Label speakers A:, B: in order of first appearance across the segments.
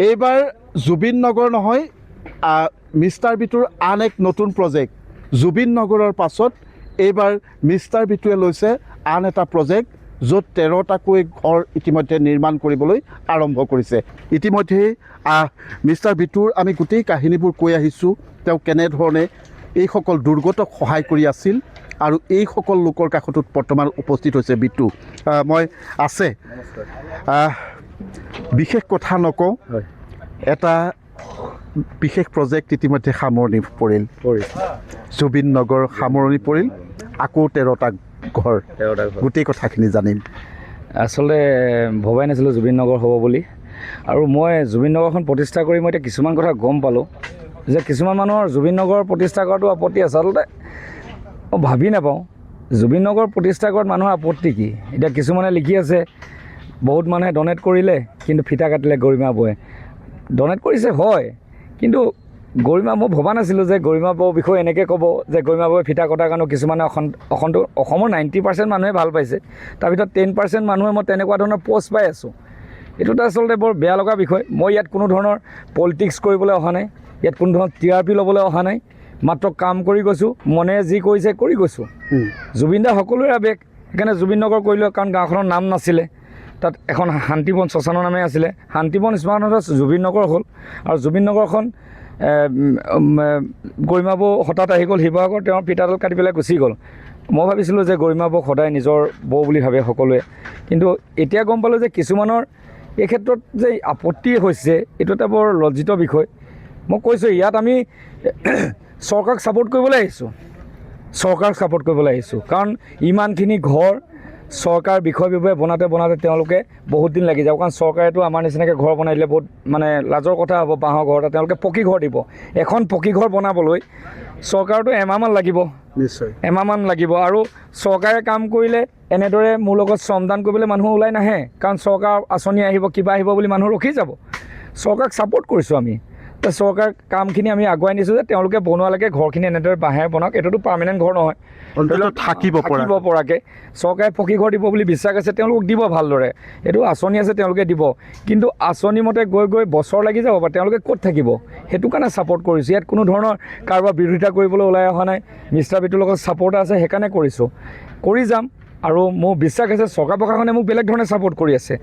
A: এইবাৰ জুবিন নগৰ নহয়, মিষ্টাৰ বিটুৰ আন এক নতুন প্ৰজেক্ট। জুবিন নগৰৰ পাছত এইবাৰ মিষ্টাৰ বিটুৱে লৈছে আন এটা প্ৰজেক্ট, য'ত 13টাকৈ ঘৰ ইতিমধ্যে নিৰ্মাণ কৰিবলৈ আৰম্ভ কৰিছে। ইতিমধ্যেই মিষ্টাৰ বিটুৰ আমি গোটেই কাহিনীবোৰ কৈ আহিছোঁ, তেওঁ কেনেধৰণে এইসকল দুৰ্গতক সহায় কৰি আছিল আৰু এইসকল লোকৰ কাষত বৰ্তমান উপস্থিত হৈছে বিটু। মই আছে বিশেষ কথা নকওঁ, এটা বিশেষ প্ৰজেক্ট ইতিমধ্যে সামৰণি পৰিল। জুবিন নগৰ সামৰণি পৰিল, আকৌ 13টা ঘৰ। গোটেই কথাখিনি জানিম।
B: আচলতে ভবাই নাছিলোঁ জুবিন নগৰ হ'ব বুলি, আৰু মই জুবিন নগৰখন প্ৰতিষ্ঠা কৰি মই এতিয়া কিছুমান কথা গম পালোঁ যে কিছুমান মানুহৰ জুবিন নগৰ প্ৰতিষ্ঠা কৰাটো আপত্তি আছে। আচলতে মই ভাবি নাপাওঁ জুবিন নগৰ প্ৰতিষ্ঠা কৰাত মানুহৰ আপত্তি কি। এতিয়া কিছুমানে লিখি আছে বহুত মানুহে ডনেট কৰিলে কিন্তু ফিটা কাটিলে গৰিমা বৌয়ে। ডনেট কৰিছে হয়, কিন্তু গৰিমা, মই ভবা নাছিলোঁ যে গৰিমা বৌৰ বিষয়ে এনেকৈ ক'ব যে গৰিমা বৌয়ে ফিটা কটাৰ কাৰণেও কিছুমানে অসমৰ 90% মানুহে ভাল পাইছে, তাৰ ভিতৰত 10% মানুহে মই তেনেকুৱা ধৰণৰ পষ্ট পাই আছোঁ। এইটোতো আচলতে বৰ বেয়া লগা বিষয়। মই ইয়াত কোনো ধৰণৰ পলিটিক্স কৰিবলৈ অহা নাই, ইয়াত কোনো ধৰণৰ TRP ল'বলৈ অহা নাই, মাত্ৰ কাম কৰি গৈছোঁ, মনে যি কৰিছে কৰি গৈছোঁ। জুবিন দা সকলোৰে আৱেগ, সেইকাৰণে জুবিন নগৰ কৰিলোঁ, কাৰণ গাঁওখনৰ নাম নাছিলে, তাত এখন শান্তিবন শ্মশানৰ নামে আছিলে, শান্তিবন শ্মশানত জুবিন নগৰ হ'ল। আৰু জুবিন নগৰখন গৰিমা বৌ হঠাৎ আহি গ'ল শিৱসাগৰ, তেওঁৰ পিতাডাল কাটি পেলাই গুচি গ'ল। মই ভাবিছিলোঁ যে গৰিমা বৌক সদায় নিজৰ বৌ বুলি ভাবে সকলোৱে, কিন্তু এতিয়া গম পালোঁ যে কিছুমানৰ এই ক্ষেত্ৰত যে আপত্তি হৈছে, এইটো এটা বৰ লজ্জিত বিষয়। মই কৈছোঁ ইয়াত আমি চৰকাৰক ছাপোৰ্ট কৰিবলৈ আহিছোঁ, কাৰণ ইমানখিনি ঘৰ চৰকাৰ বিষয় বনাওঁতে তেওঁলোকে বহুত দিন লাগি যাব, কাৰণ চৰকাৰেতো আমাৰ নিচিনাকৈ ঘৰ বনাই দিলে বহুত মানে লাজৰ কথা হ'ব। বাঁহৰ ঘৰ এটা তেওঁলোকে পকী ঘৰ দিব, এখন পকী ঘৰ বনাবলৈ চৰকাৰতো এমাহমান লাগিব,
A: নিশ্চয়
B: এমাহমান লাগিব। আৰু চৰকাৰে কাম কৰিলে এনেদৰে মোৰ লগত শ্ৰমদান কৰিবলৈ মানুহ ওলাই নাহে, কাৰণ চৰকাৰ আঁচনি আহিব কিবা আহিব বুলি মানুহ ৰখি যাব। চৰকাৰক ছাপোৰ্ট কৰিছোঁ আমি, চৰকাৰ কামখিনি আমি আগুৱাই নিছোঁ যে তেওঁলোকে বনোৱালৈকে ঘৰখিনি এনেদৰে বাঁহেৰে বনাওক। এইটোতো পাৰ্মানেণ্ট ঘৰ নহয়, থাকিব পৰাকৈ চৰকাৰে পকী ঘৰ দিব বুলি বিশ্বাস আছে, তেওঁলোকক দিব ভালদৰে। এইটো আঁচনি আছে তেওঁলোকে দিব, কিন্তু আঁচনি মতে গৈ বছৰ লাগি যাব বা তেওঁলোকে ক'ত থাকিব, সেইটো কাৰণে ছাপোৰ্ট কৰিছোঁ। ইয়াত কোনো ধৰণৰ কাৰোবাৰ বিৰোধিতা কৰিবলৈ ওলাই অহা নাই, মিষ্টাৰ বিটুৰ লগত ছাপোৰ্ট আছে, সেইকাৰণে কৰিছোঁ, কৰি যাম। আৰু মোৰ বিশ্বাস আছে চৰকাৰ প্ৰশাসনে মোক বেলেগ ধৰণে ছাপোৰ্ট কৰি আছে।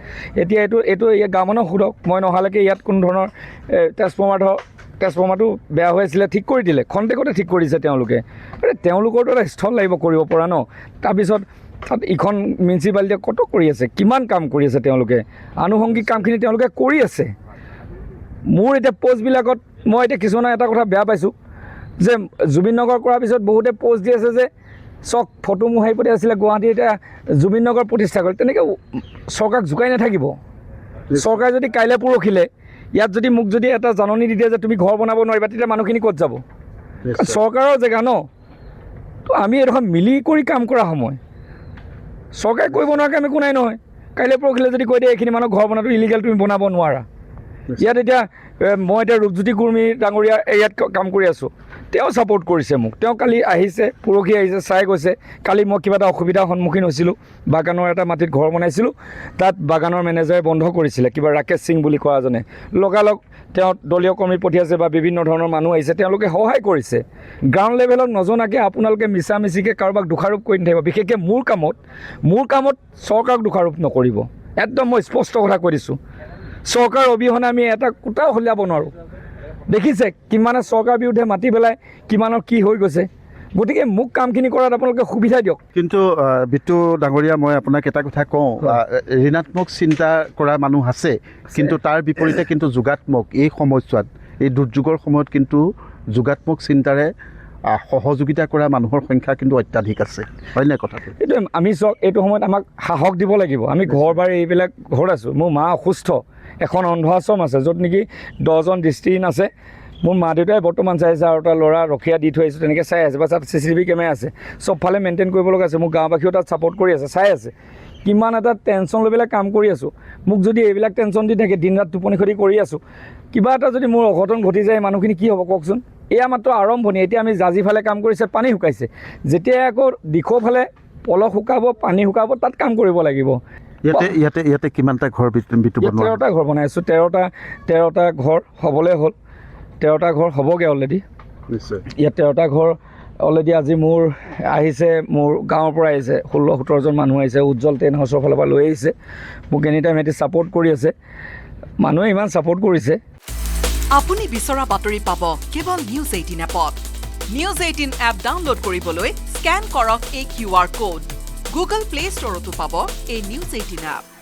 B: এতিয়া এইটো গাঁও মানুহক সোধক, মই নহালৈকে ইয়াত কোনো ধৰণৰ ট্ৰেন্সফৰ্মাৰটো বেয়া হৈ আছিলে, ঠিক কৰি দিলে, খন্তেকতে ঠিক কৰি দিছে তেওঁলোকে। তেওঁলোকৰতো এটা স্থল লাগিব কৰিব পৰা ন। তাৰপিছত তাত ইখন মিউনিচিপালিটিয়ে কত কৰি আছে, কিমান কাম কৰি আছে, তেওঁলোকে আনুষংগিক কামখিনি তেওঁলোকে কৰি আছে। মোৰ এতিয়া পষ্টবিলাকত মই এতিয়া কিছুমানে এটা কথা বেয়া পাইছোঁ যে জুবিন নগৰ কৰাৰ পিছত বহুতে পষ্ট দি আছে যে চক ফটো মোহাৰি পতি আছিলে গুৱাহাটী, এতিয়া জুবিন নগৰ প্ৰতিষ্ঠা কৰে। তেনেকৈ চৰকাৰক জোকাই নাথাকিব। চৰকাৰে যদি কাইলৈ পৰহিলে ইয়াত যদি মোক যদি এটা জাননী দি দিয়ে যে তুমি ঘৰ বনাব নোৱাৰিবা, তেতিয়া মানুহখিনি ক'ত যাব? চৰকাৰৰ জেগা ন, তো আমি এইডোখৰ মিলি কৰি কাম কৰা সময়, চৰকাৰে কৰিব নোৱাৰাকৈ আমি একো নাই নহয়। কাইলৈ পৰহিলে যদি কৈ দিয়ে এইখিনি মানুহ ঘৰ বনাটো ইলিগেল, তুমি বনাব নোৱাৰা। ইয়াত এতিয়া মই এতিয়া ৰূপজ্যোতি কুৰ্মী ডাঙৰীয়া ইয়াত কাম কৰি আছোঁ, তেওঁ ছাপোৰ্ট কৰিছে মোক। তেওঁ কালি আহিছে, পৰহি আহিছে, চাই গৈছে। কালি মই কিবা এটা অসুবিধাৰ সন্মুখীন হৈছিলোঁ, বাগানৰ এটা মাটিত ঘৰ বনাইছিলোঁ, তাত বাগানৰ মেনেজাৰে বন্ধ কৰিছিলে, কিবা ৰাকেশ সিং বুলি কোৱা এজনে। লগালগ তেওঁ দলীয় কৰ্মী পঠিয়াইছে বা বিভিন্ন ধৰণৰ মানুহ আহিছে, তেওঁলোকে সহায় কৰিছে। গ্ৰাউণ্ড লেভেলত নজনাকৈ আপোনালোকে মিছা মিছিকৈ কাৰোবাক দোষাৰোপ কৰি নাথাকিব। বিশেষকৈ মোৰ কামত চৰকাৰক দোষাৰোপ নকৰিব, একদম মই স্পষ্ট কথা কৈ দিছোঁ। চৰকাৰ অবিহনে আমি এটা কুটাও হলিয়াব নোৱাৰোঁ। দেখিছে কিমানে চৰকাৰ বিৰুদ্ধে মাতি পেলাই কিমানৰ কি হৈ গৈছে। গতিকে মোক কামখিনি কৰাত আপোনালোকে সুবিধা দিয়ক।
A: কিন্তু বিটু ডাঙৰীয়া, মই আপোনাক এটা কথা কওঁ, ঋণাত্মক চিন্তা কৰা মানুহ আছে, কিন্তু তাৰ বিপৰীতে কিন্তু যোগাত্মক, এই সময়ছোৱাত, এই দুৰ্যোগৰ সময়ত কিন্তু যোগাত্মক চিন্তাৰে সহযোগিতা কৰা মানুহৰ সংখ্যা কিন্তু অত্যাধিক আছে, হয় নাই কথাটো?
B: এইটো আমি চাওক, এইটো সময়ত আমাক সাহস দিব লাগিব। আমি ঘৰ বাৰী এইবিলাক ঘৰত আছোঁ, মোৰ মা অসুস্থ, এখন অন্ধ আশ্ৰম আছে য'ত নেকি 10জন দৃষ্টিহীন আছে। মোৰ মা দেউতাই বৰ্তমান চাই আছে, আৰু এটা ল'ৰা ৰখীয়া দি থৈ আহিছোঁ, তেনেকৈ চাই আছে, বা তাত CCTV কেমেৰা আছে, চবফালে মেইনটেইন কৰিব লগা আছে। মোৰ গাঁওবাসীও তাত ছাপোৰ্ট কৰি আছে, চাই আছে। কিমান এটা টেনশ্যন লৈ পেলাই কাম কৰি আছোঁ। মোক যদি এইবিলাক টেনশ্যন দি থাকে, দিন ৰাত টোপনি খতি কৰি আছোঁ, কিবা এটা যদি মোৰ অঘটন ঘটি যায়, মানুহখিনি কি হ'ব কওকচোন? এয়া মাত্ৰ আৰম্ভণি। এতিয়া আমি জাজিফালে কাম কৰিছে, পানী শুকাইছে, যেতিয়া আকৌ দিখৌফালে পলস শুকাব, পানী শুকাব, তাত কাম কৰিব লাগিব।
A: ইয়াতে কিমানটা ঘৰ বিতু
B: ইয়াত
A: বনোৱা
B: 13টা ঘৰ বনাই আছোঁ 13টা ঘৰ হ'বলৈ হ'ল 13টা ঘৰ হ'বগৈ অলৰেডি
A: নিশ্চয়
B: ইয়াত 13টা ঘৰ অলৰেডি আজি মোৰ গাঁৱৰ পৰা আহিছে 16-17জন মানুহ আহিছে উজ্জ্বল টেণ্ট হাউচৰ ফালৰ পৰা লৈ আহিছে মোক এনি টাইম সিহঁতি ছাপোৰ্ট কৰি আছে মানুহে ইমান ছাপোৰ্ট কৰিছে
C: আপুনি বিচৰা বাতৰি পাব কেৱল নিউজ 18 এপত নিউজ 18 এপ ডাউনলোড কৰিবলৈ স্কেন কৰক এই QR কোড গুগল প্লে ষ্টৰতো পাব এই নিউজ 18 এপ